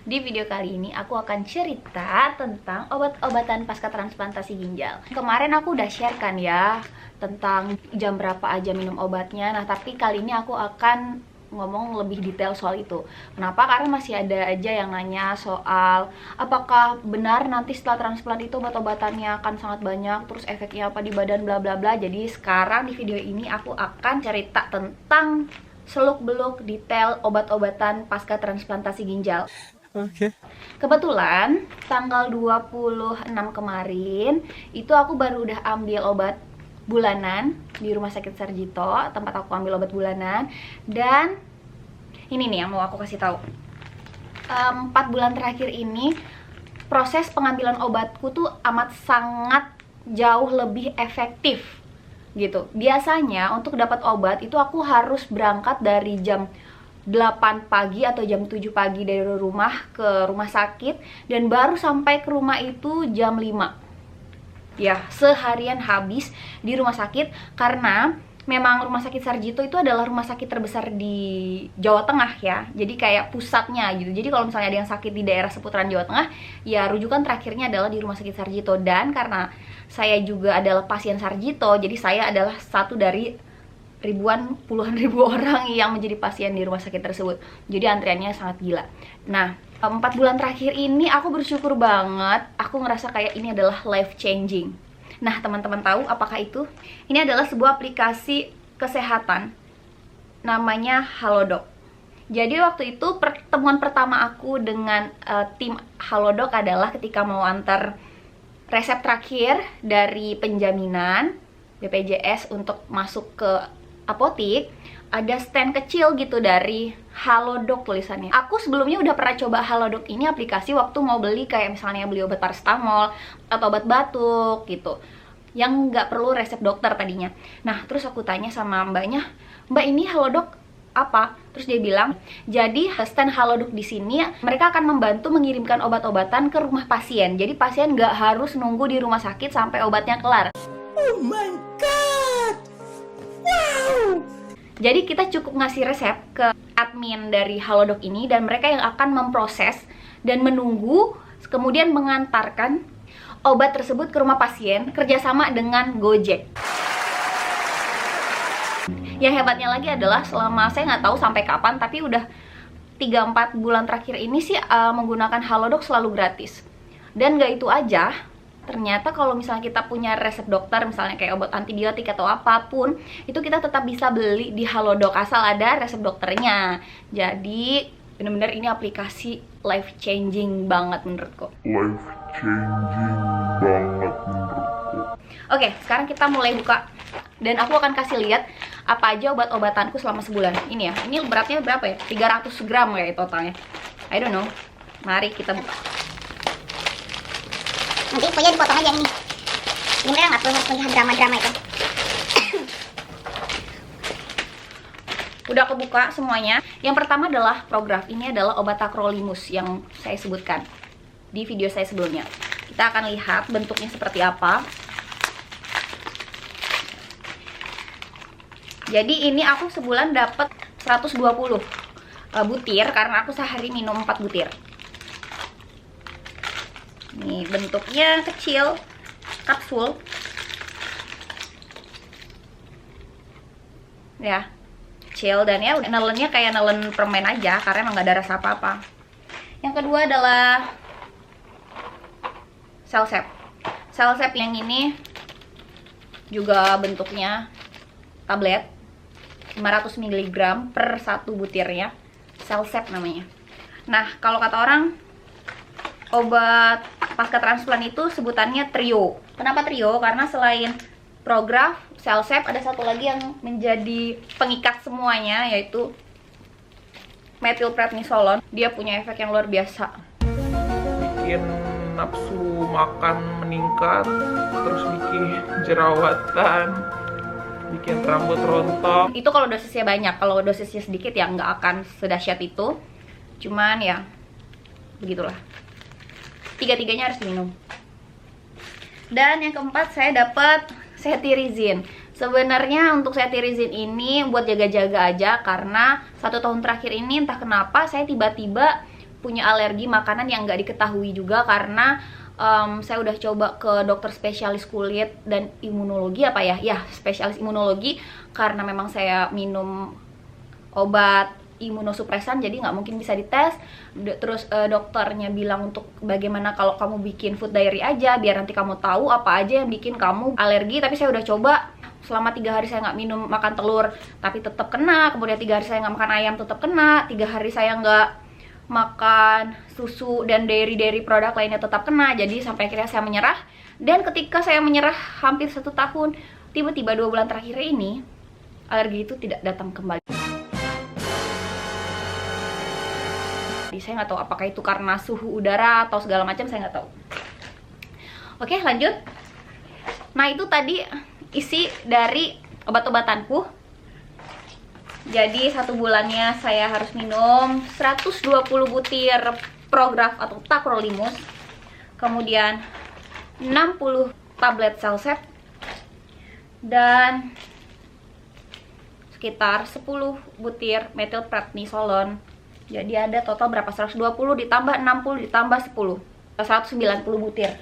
Di video kali ini aku akan cerita tentang obat-obatan pasca transplantasi ginjal. Kemarin aku udah share kan ya tentang jam berapa aja minum obatnya. Nah, tapi kali ini aku akan ngomong lebih detail soal itu. Kenapa? Karena masih ada aja yang nanya soal apakah benar nanti setelah transplant itu obat-obatannya akan sangat banyak, terus efeknya apa di badan, bla bla bla. Jadi sekarang di video ini aku akan cerita tentang seluk-beluk detail obat-obatan pasca transplantasi ginjal. Oke. Kebetulan tanggal 26 kemarin itu aku baru udah ambil obat bulanan di Rumah Sakit Sarjito, tempat aku ambil obat bulanan. Dan ini nih yang mau aku kasih tahu. 4 bulan terakhir ini proses pengambilan obatku tuh amat sangat jauh lebih efektif gitu. Biasanya untuk dapat obat itu aku harus berangkat dari jam 8 pagi atau jam 7 pagi dari rumah ke rumah sakit, dan baru sampai ke rumah itu jam 5. Ya, seharian habis di rumah sakit, karena memang Rumah Sakit Sarjito itu adalah rumah sakit terbesar di Jawa Tengah ya. Jadi kayak pusatnya gitu. Jadi kalau misalnya ada yang sakit di daerah seputaran Jawa Tengah, ya rujukan terakhirnya adalah di Rumah Sakit Sarjito. Dan karena saya juga adalah pasien Sarjito, jadi saya adalah satu dari puluhan ribu orang yang menjadi pasien di rumah sakit tersebut. Jadi antriannya sangat gila. Nah, 4 bulan terakhir ini aku bersyukur banget. Aku ngerasa kayak ini adalah life changing. Nah, teman-teman tahu apakah itu? Ini adalah sebuah aplikasi kesehatan namanya Halodoc. Jadi waktu itu pertemuan pertama aku dengan tim Halodoc adalah ketika mau antar resep terakhir dari penjaminan BPJS untuk masuk ke apotik. Ada stand kecil gitu dari Halodoc tulisannya. Aku sebelumnya udah pernah coba Halodoc ini aplikasi waktu mau beli kayak misalnya beli obat paracetamol atau obat batuk gitu, yang nggak perlu resep dokter tadinya. Nah, terus aku tanya sama mbaknya, "Mbak, ini Halodoc apa?" Terus dia bilang, "Jadi stand Halodoc di sini mereka akan membantu mengirimkan obat-obatan ke rumah pasien. Jadi pasien nggak harus nunggu di rumah sakit sampai obatnya kelar." Oh my god. Wow. Jadi kita cukup ngasih resep ke admin dari Halodoc ini, dan mereka yang akan memproses dan menunggu, kemudian mengantarkan obat tersebut ke rumah pasien kerjasama dengan Gojek. Yang hebatnya lagi adalah selama saya nggak tahu sampai kapan, tapi udah 3-4 bulan terakhir ini sih menggunakan Halodoc selalu gratis. Dan nggak itu aja, ternyata kalau misalnya kita punya resep dokter, misalnya kayak obat antibiotik atau apapun, itu kita tetap bisa beli di Halodoc asal ada resep dokternya. Jadi bener-bener ini aplikasi life changing banget menurutku. Oke, sekarang kita mulai buka, dan aku akan kasih lihat apa aja obat-obatanku selama sebulan. Ini ya, ini beratnya berapa ya? 300 gram kayak totalnya. I don't know. Mari kita buka. Nanti pokoknya dipotong aja ini. Ini mereka nggak perlu harus melihat drama-drama itu. Udah kebuka semuanya. Yang pertama adalah Prograf. Ini adalah obat tacrolimus yang saya sebutkan di video saya sebelumnya. Kita akan lihat bentuknya seperti apa. Jadi ini aku sebulan dapat 120 butir karena aku sehari minum 4 butir. Nih bentuknya kecil, kapsul. Ya, kecil, dan ya nelennya kayak nelen permen aja karena emang gak ada rasa apa-apa. Yang kedua adalah Celsep. Celsep yang ini juga bentuknya tablet, 500 mg per 1 butirnya. Celsep namanya. Nah, kalau kata orang obat pasca transplant itu sebutannya trio. Kenapa trio? Karena selain Prograf, Celsep, ada satu lagi yang menjadi pengikat semuanya, yaitu methylprednisolone. Dia punya efek yang luar biasa. Bikin nafsu makan meningkat, terus bikin jerawatan, bikin rambut rontok. Itu kalau dosisnya banyak. Kalau dosisnya sedikit ya nggak akan sedahsyat itu. Cuman ya begitulah. Tiga-tiganya harus diminum. Dan yang keempat saya dapat cetirizine. Sebenarnya untuk cetirizine ini buat jaga-jaga aja, karena 1 tahun terakhir ini entah kenapa saya tiba-tiba punya alergi makanan yang nggak diketahui juga, karena saya udah coba ke dokter spesialis kulit dan imunologi spesialis imunologi, karena memang saya minum obat imunosupresan jadi nggak mungkin bisa dites. Terus dokternya bilang untuk bagaimana kalau kamu bikin food diary aja, biar nanti kamu tahu apa aja yang bikin kamu alergi. Tapi saya udah coba, selama 3 hari saya nggak minum makan telur tapi tetap kena, kemudian 3 hari saya nggak makan ayam tetap kena, 3 hari saya nggak makan susu dan dairy produk lainnya tetap kena. Jadi sampai akhirnya saya menyerah. Dan ketika saya menyerah hampir 1 tahun, tiba-tiba 2 bulan terakhir ini alergi itu tidak datang kembali. Jadi saya nggak tahu apakah itu karena suhu udara atau segala macam, saya nggak tahu. Oke, lanjut. Nah, itu tadi isi dari obat-obatanku. Jadi 1 bulannya saya harus minum 120 butir Prograf atau tacrolimus, kemudian 60 tablet Celset, dan sekitar 10 butir metilprednisolon. Jadi ada total berapa? 120 ditambah 60 ditambah 10, 190 butir.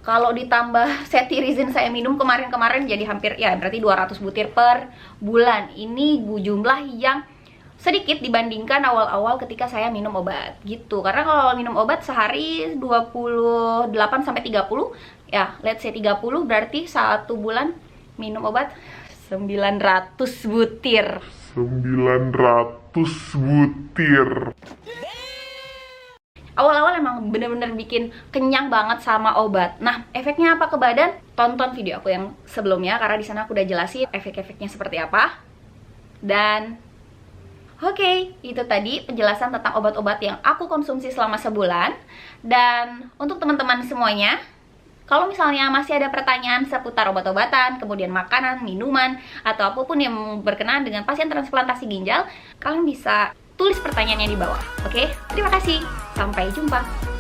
Kalau ditambah cetirizine saya minum kemarin-kemarin jadi hampir berarti 200 butir per bulan. Ini jumlah yang sedikit dibandingkan awal-awal ketika saya minum obat gitu. Karena kalau minum obat sehari 28 sampai 30, let's say 30, berarti 1 bulan minum obat 900 butir. 900 butir. Awal-awal emang bener-bener bikin kenyang banget sama obat. Nah, efeknya apa ke badan? Tonton video aku yang sebelumnya, karena di sana aku udah jelasin efek-efeknya seperti apa. Dan oke, itu tadi penjelasan tentang obat-obat yang aku konsumsi selama sebulan. Dan untuk teman-teman semuanya, kalau misalnya masih ada pertanyaan seputar obat-obatan, kemudian makanan, minuman, atau apapun yang berkenaan dengan pasien transplantasi ginjal, kalian bisa tulis pertanyaannya di bawah. Oke, terima kasih. Sampai jumpa.